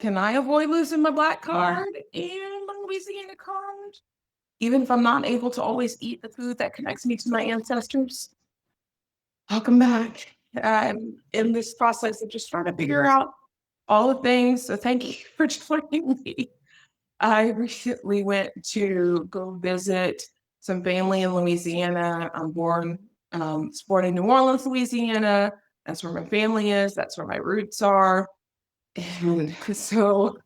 can I avoid losing my black card and my Louisiana card? Even if I'm not able to always eat the food that connects me to my ancestors? Welcome back. I'm in this process of just trying to figure out all the things. So thank you for joining me. I recently went to go visit some family in Louisiana. I'm born in New Orleans, Louisiana. That's where my family is. That's where my roots are. And so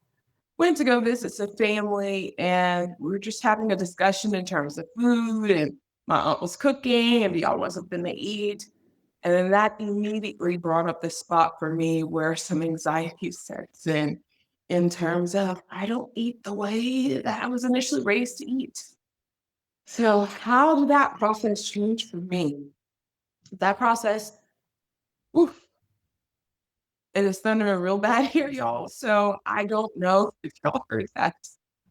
went to go visit some family, and we were just having a discussion in terms of food, and my aunt was cooking and y'all want something to eat. And then that immediately brought up the spot for me where some anxiety sets in terms of I don't eat the way that I was initially raised to eat. So how did that process change for me? That process, oof, it is thundering real bad here, y'all. So I don't know if y'all heard that.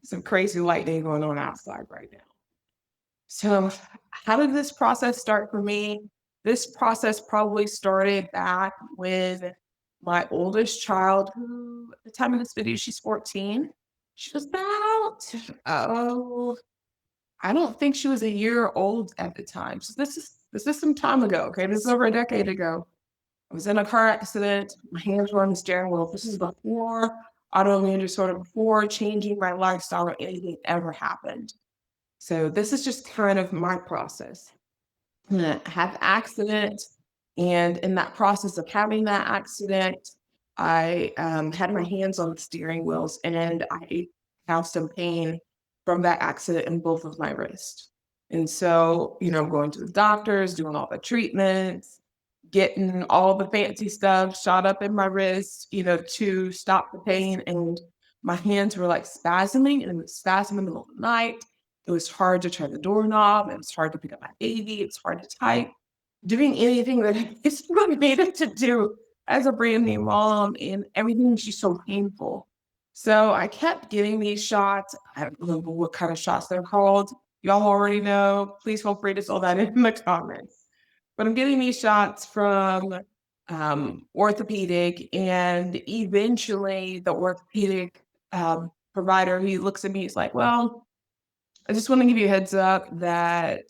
Some crazy lightning going on outside right now. So how did this process start for me? This process probably started back with my oldest child, who at the time of this video, she's 14. She was about, oh, I don't think she was a year old at the time. So this is some time ago. Okay. This is over a decade ago. I was in a car accident. My hands were on the steering wheel. This is before autoimmune disorder, before changing my lifestyle or anything ever happened. So this is just kind of my process. I have accident, and in that process of having that accident, I had my hands on the steering wheels, and I have some pain from that accident in both of my wrists. And so, going to the doctors, doing all the treatments, getting all the fancy stuff shot up in my wrist, to stop the pain. And my hands were like spasming, and it was spasming in the middle of the night. It was hard to turn the doorknob. It was hard to pick up my baby. It's hard to type. Doing anything that it's really needed to do as a brand new mom, and everything was just so painful. So I kept getting these shots. I don't remember what kind of shots they're called. Y'all already know. Please feel free to tell that in the comments. But I'm getting these shots from orthopedic, and eventually the orthopedic provider, he looks at me, he's like, well, I just want to give you a heads up that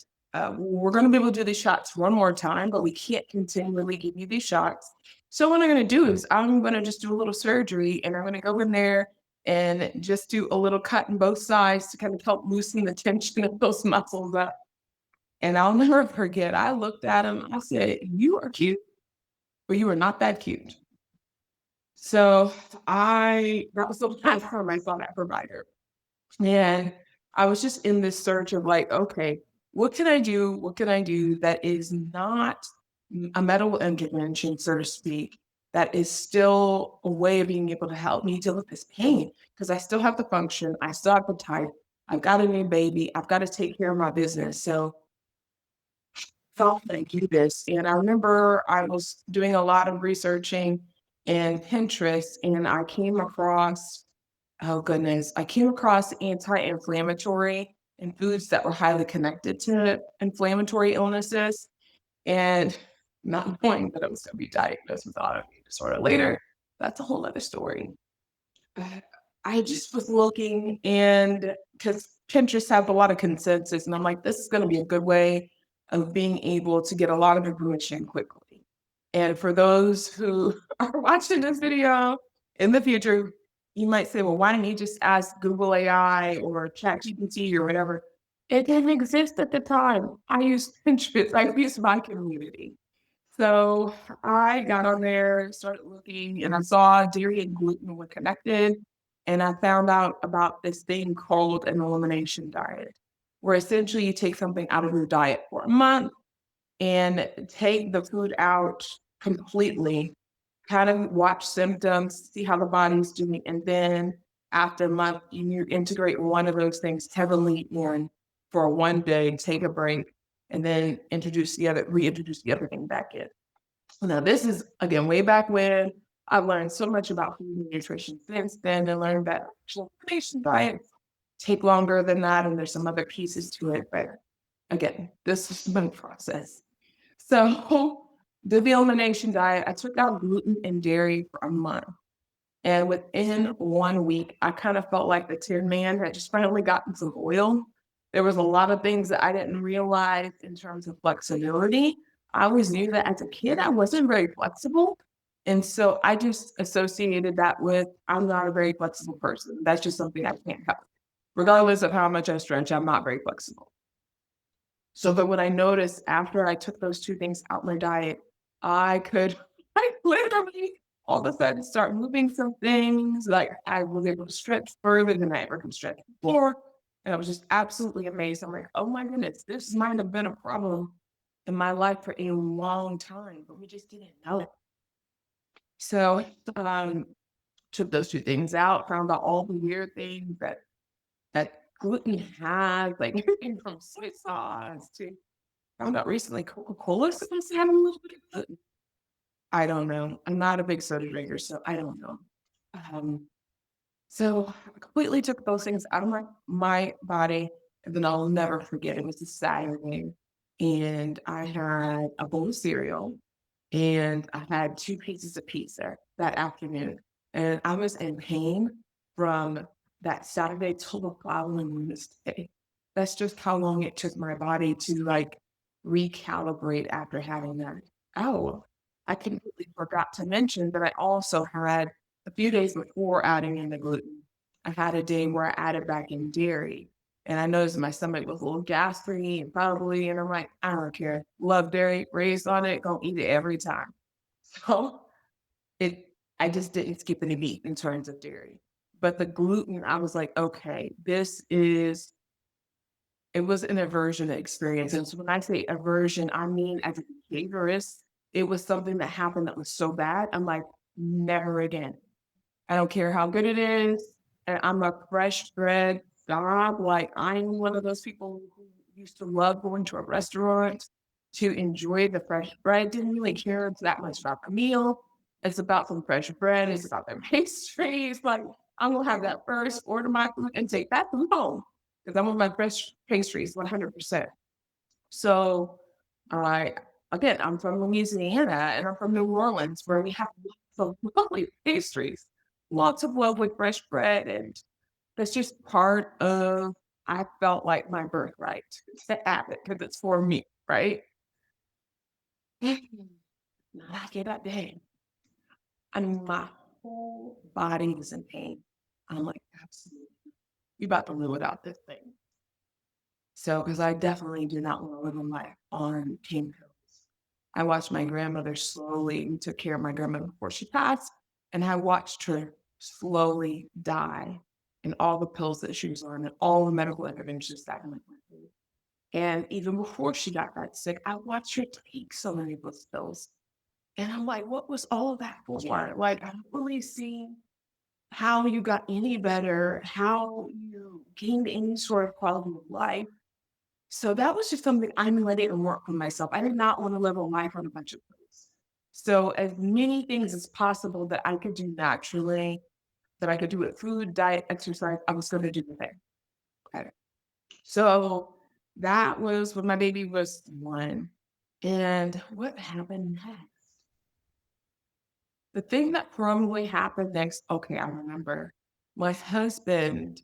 we're going to be able to do these shots one more time, but we can't continually give you these shots. So what I'm going to do is I'm going to just do a little surgery, and I'm going to go in there and just do a little cut in both sides to kind of help loosen the tension of those muscles up. And I'll never forget, I looked at him, I said, you are cute, but you are not that cute. So that was the last time I saw that provider. And I was just in this search of like, okay, what can I do? What can I do that is not a medical intervention, so to speak, that is still a way of being able to help me deal with this pain? Because I still have to function. I still have to type. I've got a new baby. I've got to take care of my business. So thought I do this. And I remember I was doing a lot of researching in Pinterest, and I came across, oh goodness, I came across anti-inflammatory and foods that were highly connected to inflammatory illnesses. And not knowing that I was going to be diagnosed with autoimmune disorder later, that's a whole other story. I just was looking, and because Pinterest have a lot of consensus, and I'm like, this is going to be a good way of being able to get a lot of information quickly. And for those who are watching this video in the future, you might say, well, why don't you just ask Google AI or ChatGPT or whatever? It didn't exist at the time. I used Pinterest. I used my community. So I got on there, started looking, and I saw dairy and gluten were connected. And I found out about this thing called an elimination diet, where essentially you take something out of your diet for a month and take the food out completely, kind of watch symptoms, see how the body's doing. And then after a month, you integrate one of those things heavily in for one day, take a break, and then reintroduce the other thing back in. Now, this is, again, way back when. I've learned so much about food and nutrition since then, and learned that elimination diets take longer than that, and there's some other pieces to it. But again, this is my process. So the elimination diet, I took out gluten and dairy for a month. And within 1 week, I kind of felt like the Tin Man had just finally gotten some oil. There was a lot of things that I didn't realize in terms of flexibility. I always knew that as a kid, I wasn't very flexible. And so I just associated that with I'm not a very flexible person. That's just something I can't help. Regardless of how much I stretch, I'm not very flexible. So that what I noticed after I took those two things out my diet, I could I literally all of a sudden start moving some things. Like I was able to stretch further than I ever could stretch before. And I was just absolutely amazed. I'm like, oh my goodness, this might have been a problem in my life for a long time, but we just didn't know it. So took those two things out, found out all the weird things that gluten has, like everything from soy sauce to found out recently Coca-Cola is supposed to have a little bit of gluten. I don't know. I'm not a big soda drinker, so I don't know. Um, so I completely took those things out of my body, and then I'll never forget. It was a Saturday, and I had a bowl of cereal, and I had two pieces of pizza that afternoon, and I was in pain from that Saturday till the following Wednesday. That's just how long it took my body to like recalibrate after having that. Oh, I completely forgot to mention that I also had a few days before adding in the gluten. I had a day where I added back in dairy. And I noticed my stomach was a little gassy and probably, and I'm like, I don't care. Love dairy, raised on it, gonna eat it every time. So it I just didn't skip any meat in terms of dairy. But the gluten, I was like, okay, it was an aversion experience. And so when I say aversion, I mean as a behaviorist, it was something that happened that was so bad. I'm like, never again. I don't care how good it is. And I'm a fresh bread dog. Like I'm one of those people who used to love going to a restaurant to enjoy the fresh bread. Didn't really care that much about the meal. It's about some fresh bread. It's about their pastries. Like I'm gonna have that first, order my food, and take that food home because I want my fresh pastries 100%. So I I'm from Louisiana and I'm from New Orleans where we have lots of lovely pastries, lots of lovely fresh bread, and that's just part of I felt like my birthright to have it because it's for me, right? Knock it up day. And my whole body is in pain. I'm like, absolutely. You about to live without this thing. So, because I definitely do not want to live a life on pain pills. I watched my grandmother slowly, we took care of my grandmother before she passed, and I watched her slowly die and all the pills that she was on and all the medical interventions that went with it. And even before she got that sick, I watched her take so many of those pills. And I'm like, what was all of that for? Like, I don't really see how you got any better, how you gained any sort of quality of life. So that was just something I'm letting work for myself. I did not want to live a life on a bunch of pills. So as many things as possible that I could do naturally, that I could do with food, diet, exercise, I was going to do the thing. Okay. So that was when my baby was 1. And what happened next? The thing that probably happened next, okay, I remember. My husband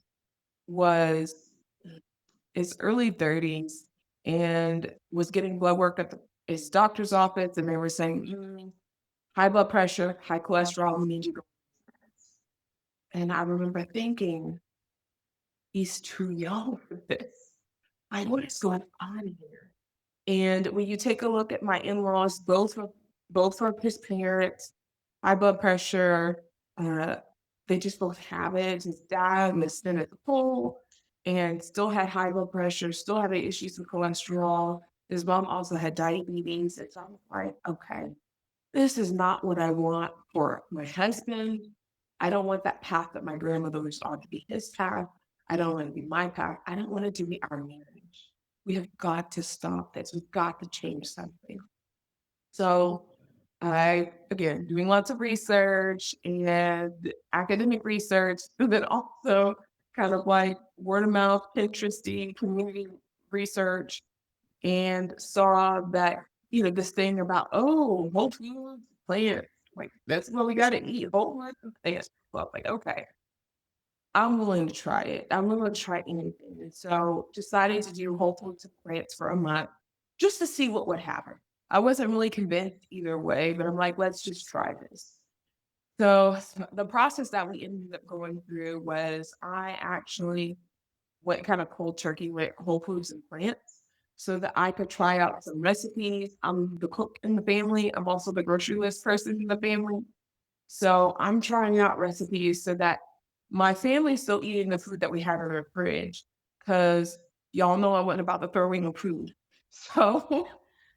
was his early 30s and was getting blood work at his doctor's office, and they were saying, high blood pressure, high cholesterol, we need you to go. And I remember thinking, he's too young for this. Like, what is going on here? And when you take a look at my in-laws, both of his parents, high blood pressure, uh, they just both have it. His dad missed in at the pool and still had high blood pressure, still having issues with cholesterol. His mom also had diabetes. And so I'm like, okay, this is not what I want for my husband. I don't want that path that my grandmother was on to be his path. I don't want to be my path. I don't want it to be our marriage. We have got to stop this. We've got to change something. So I, again, doing lots of research and academic research, but then also kind of like word of mouth, Pinteresting, community research, and saw that, this thing about, oh, whole foods, plants, Like, that's what we got to eat. Whole lot of things. Well, like, okay, I'm willing to try it. I'm willing to try anything. And so decided to do whole foods and plants for a month just to see what would happen. I wasn't really convinced either way, but I'm like, let's just try this. So the process that we ended up going through was I actually went kind of cold turkey with whole foods and plants so that I could try out some recipes. I'm the cook in the family. I'm also the grocery list person in the family. So I'm trying out recipes so that my family's still eating the food that we have in our fridge because y'all know I wasn't about to throw away no food. So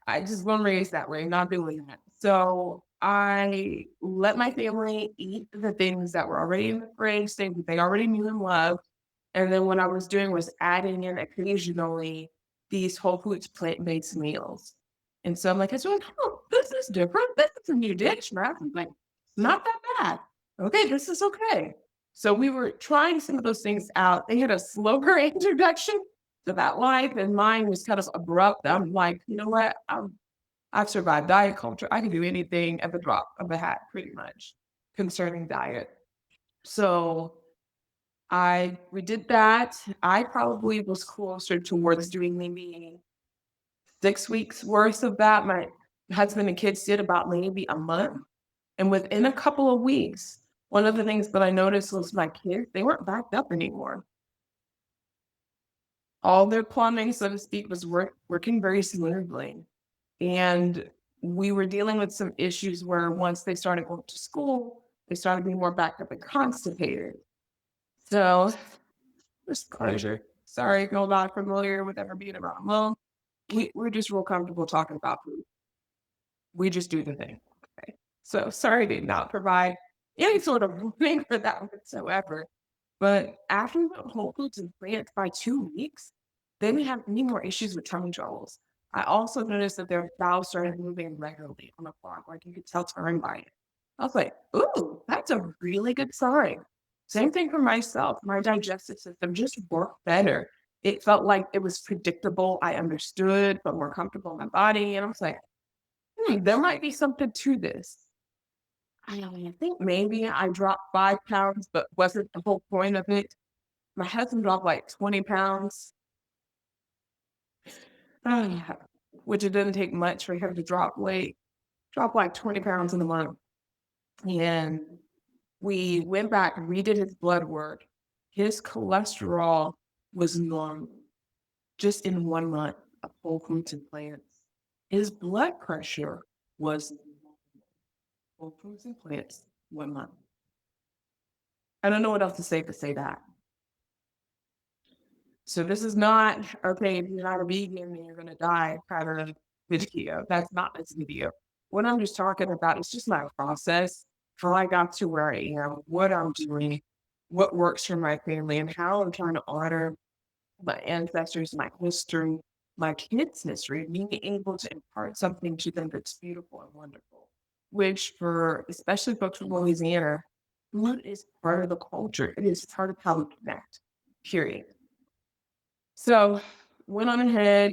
I just wasn't raised that way, not doing that. So I let my family eat the things that were already in the fridge, things that they already knew and loved. And then what I was doing was adding in occasionally these whole foods plant-based meals. And so I'm like, oh, this is different. This is a new dish, right? I'm like, not that bad. Okay, this is okay. So we were trying some of those things out. They had a slower introduction to that life, and mine was kind of abrupt. I'm like, you know what? I've survived diet culture. I can do anything at the drop of a hat, pretty much, concerning diet. So we did that. I probably was closer towards doing maybe 6 weeks worth of that. My husband and kids did about maybe a month. And within a couple of weeks, one of the things that I noticed was my kids, they weren't backed up anymore. All their plumbing, so to speak, was working very smoothly. And we were dealing with some issues where once they started going to school, they started being more backed up and constipated. So, disclosure. Sorry if you're not familiar with ever being around. Well, we're just real comfortable talking about food. We just do the thing. Okay. So sorry to not provide any sort of warning for that whatsoever. But after we went whole foods and plants by 2 weeks, they didn't have any more issues with tummy troubles. I also noticed that their bowels started moving regularly on the clock, like you could tell time by it. I was like, ooh, that's a really good sign. Same thing for myself. My digestive system just worked better. It felt like it was predictable. I understood, but more comfortable in my body. And I was like, there might be something to this. I think maybe I dropped 5 pounds, but wasn't the whole point of it. My husband dropped like 20 pounds, uh, which it didn't take much for him to drop weight, drop like 20 pounds in a month. And we went back and redid his blood work. His cholesterol was normal just in 1 month of whole foods and plants. His blood pressure was whole foods and plants 1 month. I don't know what else to say that. So this is not, okay, if you're not a vegan, then you're gonna die kind of video. That's not this video. What I'm just talking about is just my process, how I got to where I am, what I'm doing, what works for my family, and how I'm trying to honor my ancestors, my history, my kids' history, being able to impart something to them that's beautiful and wonderful. Which for especially folks from Louisiana, food is part of the culture. It is part of how we connect. Period. So went on ahead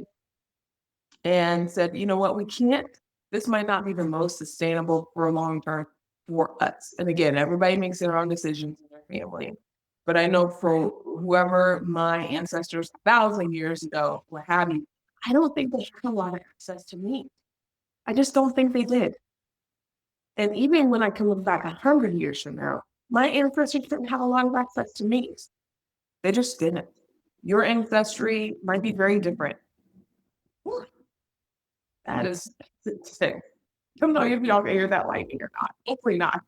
and said, you know what, we can't, this might not be the most sustainable for a long term for us. And again, everybody makes their own decisions in their family. But I know for whoever my ancestors 1,000 years ago, what have you, I don't think they had a lot of access to meat. I just don't think they did. And even when I can look back 100 years from now, my ancestors didn't have a lot of access to meat. They just didn't. Your ancestry might be very different. That is sick. Don't know if y'all can hear that lightning or not. Hopefully not.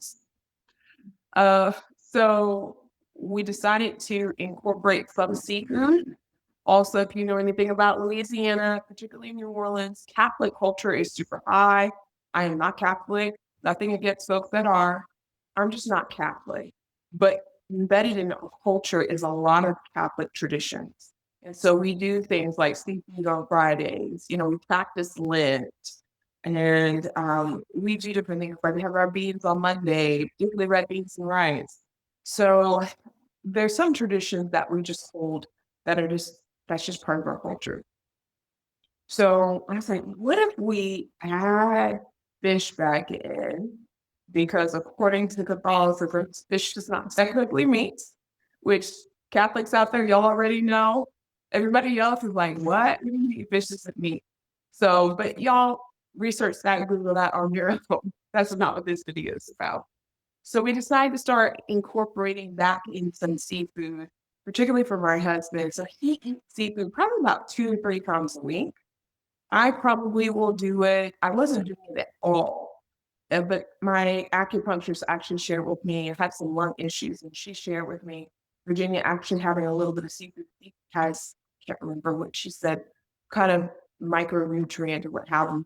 So we decided to incorporate some seafood. Also, if you know anything about Louisiana, particularly New Orleans, Catholic culture is super high. I am not Catholic. Nothing against folks that are. I'm just not Catholic. But embedded in our culture is a lot of Catholic traditions. And so we do things like seafood on Fridays. You know, we practice Lent. And we do different things. Like we have our beans on Monday, particularly red beans and rice. So there's some traditions that we just hold that are just, that's just part of our culture. So I was like, what if we add fish back in because according to Catholicism, fish does not technically meat, which Catholics out there, y'all already know. Everybody else is like, what? Fish isn't meat. So, but y'all research that, Google that on your own. That's not what this video is about. So we decided to start incorporating back in some seafood, particularly for my husband. So he eats seafood probably about 2 to 3 times a week. I probably will do it. I wasn't doing it at all. But my acupuncturist actually shared with me, I had some lung issues, and she shared with me, Virginia actually having a little bit of seafood has, can't remember what she said, kind of micronutrient or what have you,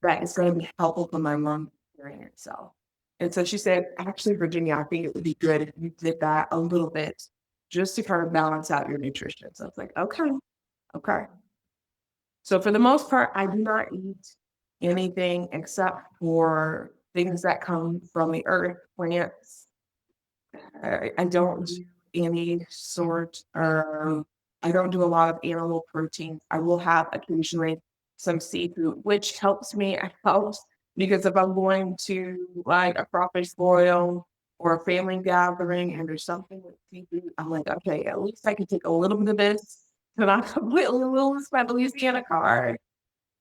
that is going to be helpful for my lung healing itself. And so she said, actually, Virginia, I think it would be good if you did that a little bit just to kind of balance out your nutrition. So I was like, okay, okay. So for the most part, I do not eat anything except for things that come from the earth, plants. I don't do any sort of, I don't do a lot of animal protein. I will have occasionally some seafood, which helps me. It helps because if I'm going to like a crawfish boil or a family gathering and there's something with seafood, I'm like, okay, at least I can take a little bit of this and I completely lose my Louisiana card.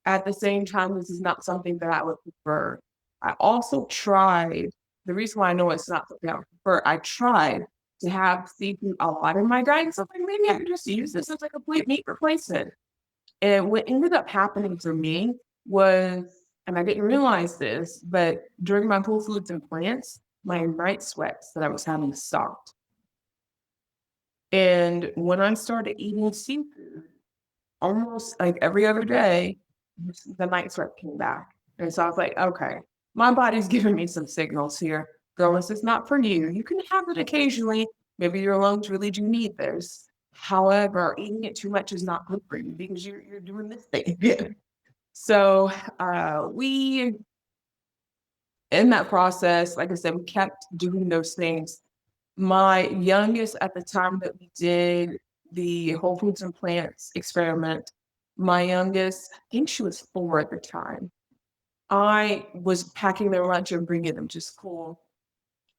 At the same time, this is not something that I would prefer. I also tried, the reason why I know it's not something I would prefer, I tried to have seafood a lot in my diet. So like maybe I could just use this as a complete meat replacement. And what ended up happening for me was, and I didn't realize this, but during my Whole Foods and Plants, my night sweats that I was having stopped. And when I started eating seafood, almost like every other day, the night sweat came back. And so I was like, okay, my body's giving me some signals here. Girl, this is not for you. You can have it occasionally. Maybe your lungs really do need this. However, eating it too much is not good for you because you're doing this thing again. So we, in that process, like I said, we kept doing those things. My youngest at the time that we did the Whole Foods and Plants experiment, my youngest, I think she was 4 at the time. I was packing their lunch and bringing them to school.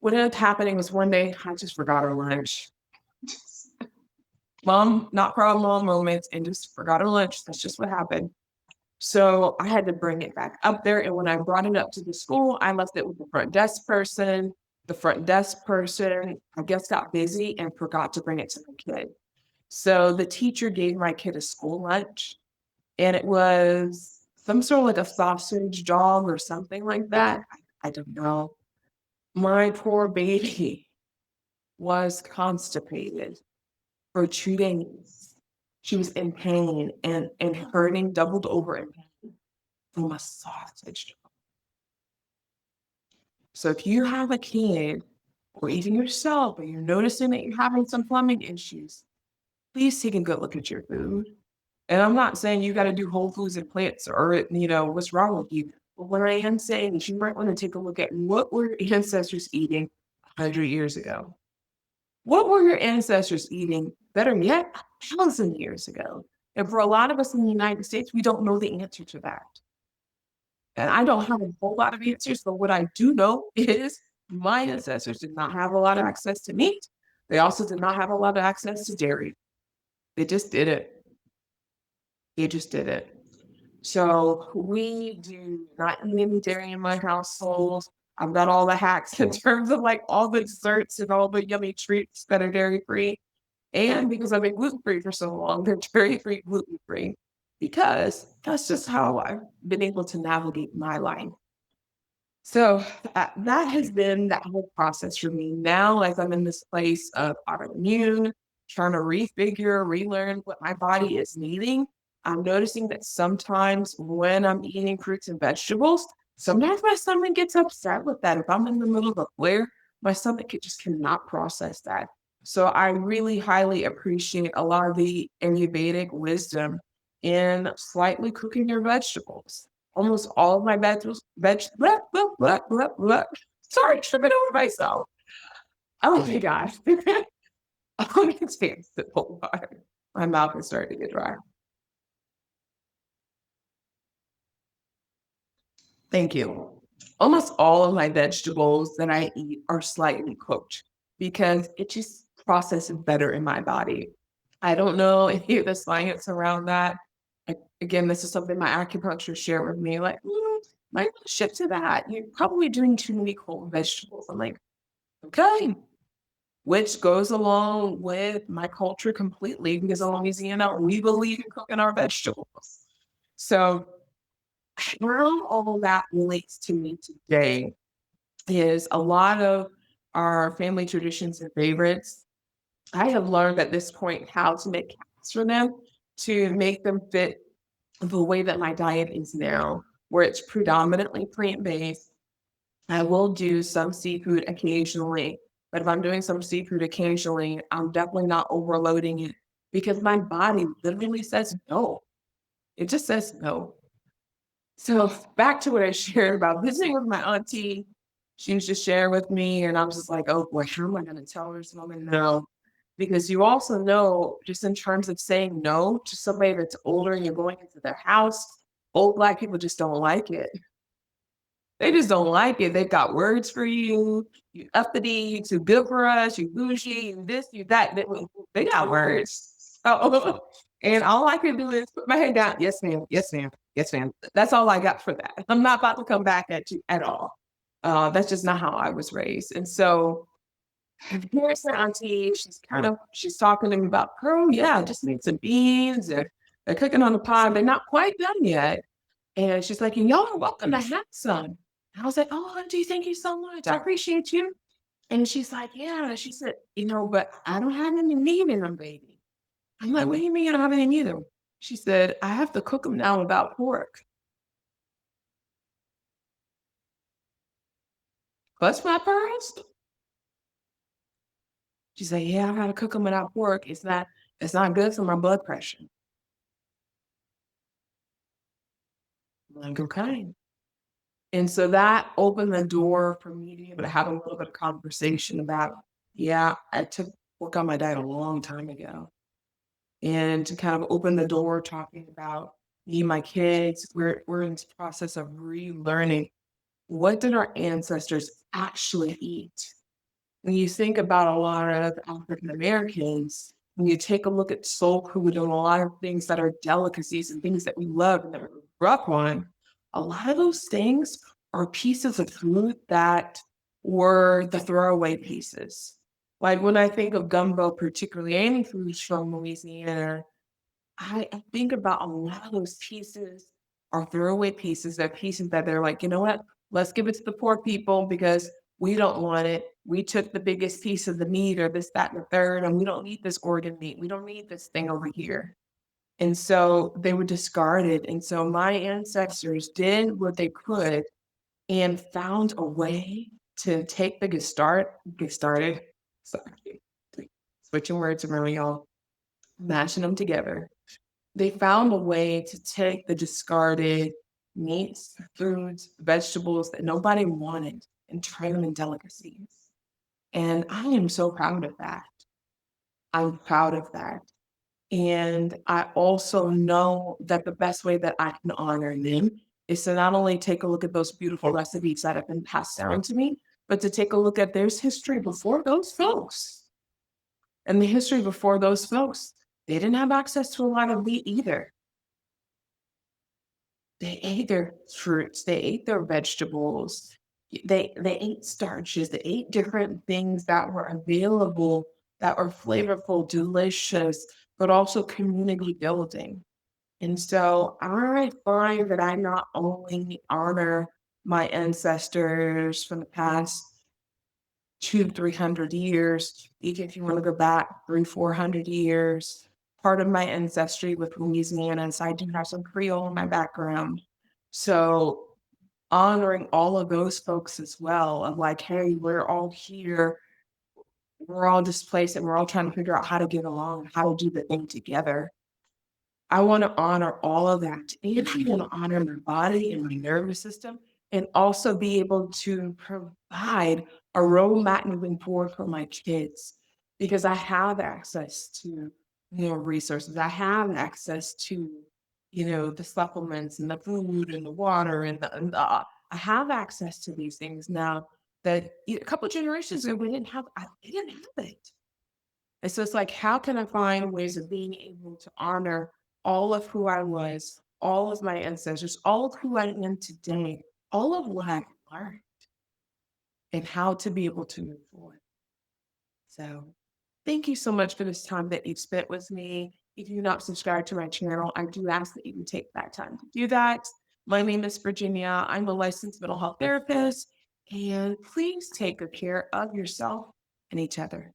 What ended up happening was one day I just forgot her lunch. Mom, not proud mom moments, and just forgot her lunch. That's just what happened. So I had to bring it back up there. And when I brought it up to the school, I left it with the front desk person. The front desk person, I guess, got busy and forgot to bring it to the kid. So the teacher gave my kid a school lunch, and it was some sort of like a sausage dog or something like that. I don't know. My poor baby was constipated for 2 days. She was in pain and hurting, doubled over in pain from a sausage dog. So if you have a kid, or even yourself, and you're noticing that you're having some plumbing issues, please take a good look at your food. And I'm not saying you got to do Whole Foods and Plants or, what's wrong with you. But what I am saying is you might want to take a look at what were your ancestors eating 100 years ago. What were your ancestors eating, better yet, 1,000 years ago? And for a lot of us in the United States, we don't know the answer to that. And I don't have a whole lot of answers, but what I do know is my ancestors did not have a lot of access to meat. They also did not have a lot of access to dairy. They just did it. They just did it. So we do not eat any dairy in my household. I've got all the hacks in terms of like all the desserts and all the yummy treats that are dairy free. And because I've been gluten free for so long, they're dairy free, gluten free, because that's just how I've been able to navigate my life. So that has been that whole process for me. Now, like I'm in this place of autoimmune, trying to refigure, relearn what my body is needing. I'm noticing that sometimes when I'm eating fruits and vegetables, sometimes my stomach gets upset with that. If I'm in the middle of a flare, my stomach just cannot process that. So I really highly appreciate a lot of the Ayurvedic wisdom in slightly cooking your vegetables. Almost all of my sorry, tripping over myself. Oh my gosh. Oh, I can't stand simple water. My mouth is starting to get dry. Thank you. almost all of my vegetables that I eat are slightly cooked because it just processes better in my body. I don't know any of the science around that. Again, this is something my acupuncture shared with me. Like, might want to shift to that. You're probably doing too many cold vegetables. I'm like, okay, which goes along with my culture completely because in Louisiana, we believe in cooking our vegetables. So, how all that relates to me today is a lot of our family traditions and favorites. I have learned at this point how to make cakes for them to make them fit the way that my diet is now, where it's predominantly plant-based. I will do some seafood occasionally, but if I'm doing some seafood occasionally, I'm definitely not overloading it because my body literally says no. It just says no. So back to what I shared about visiting with my auntie. She was just sharing with me, and I was just like, oh boy, how am I going to tell this woman no? Because you also know, just in terms of saying no to somebody that's older and you're going into their house, old Black people just don't like it. They just don't like it. They've got words for you. You uppity, you too good for us, you bougie, you this, you that. They got words. So, and all I can do is put my head down. Yes, ma'am. Yes, ma'am. Yes, ma'am. That's all I got for that. I'm not about to come back at you at all. That's just not how I was raised. And so here's my auntie. She's talking to me about, oh yeah, I just made some beans. They're cooking on the pot. They're not quite done yet. And she's like, and y'all are welcome to have some. And I was like, oh, auntie, thank you so much. I appreciate you. And she's like, yeah. She said, but I don't have any meat in them, baby. I'm like, what do you mean you don't have any meat in them? She said, I have to cook them now without pork. Clutch my pearls? She said, yeah, I gotta cook them without pork. It's not good for my blood pressure. I'm like, okay. And so that opened the door for me to be able to have a little bit of conversation about, yeah, I took work on my diet a long time ago. And to kind of open the door talking about me and my kids, we're in this process of relearning what did our ancestors actually eat? When you think about a lot of African Americans, when you take a look at soul food and a lot of things that are delicacies and things that we love and that we grew up on, a lot of those things are pieces of food that were the throwaway pieces. Like when I think of gumbo, particularly any foods from Louisiana, I think about a lot of those pieces are throwaway pieces. They're pieces that they're like, you know what? Let's give it to the poor people because we don't want it. We took the biggest piece of the meat or this, that, and the third, and we don't need this organ meat. We don't need this thing over here. And so they were discarded. And so my ancestors did what they could and found a way to take the get started. Sorry, switching words around, y'all, mashing them together. They found a way to take the discarded meats, foods, vegetables that nobody wanted and turn them in delicacies. And I am so proud of that. I'm proud of that. And I also know that the best way that I can honor them is to not only take a look at those beautiful recipes that have been passed down to me, but to take a look at there's history before those folks. And the history before those folks, they didn't have access to a lot of meat either. They ate their fruits, they ate their vegetables, they ate starches, they ate different things that were available, that were flavorful, delicious, but also community building. And so I find that I not only honor my ancestors from the past 200-300 years, even if you want to go back 300-400 years, part of my ancestry with Louisiana, so I do have some Creole in my background. So honoring all of those folks as well of like, hey, we're all here, we're all displaced, and we're all trying to figure out how to get along, how to do the thing together. I want to honor all of that. And I want to honor my body and my nervous system and also be able to provide a roadmap moving forward for my kids because I have access to, resources. I have access to, the supplements and the food and the water and the I have access to these things now that a couple of generations ago we didn't have it. And so it's like, how can I find ways of being able to honor all of who I was, all of my ancestors, all of who I am today, all of what I've learned, and how to be able to move forward. So thank you so much for this time that you've spent with me. If you're not subscribed to my channel, I do ask that you take that time to do that. My name is Virginia. I'm a licensed mental health therapist, and please take good care of yourself and each other.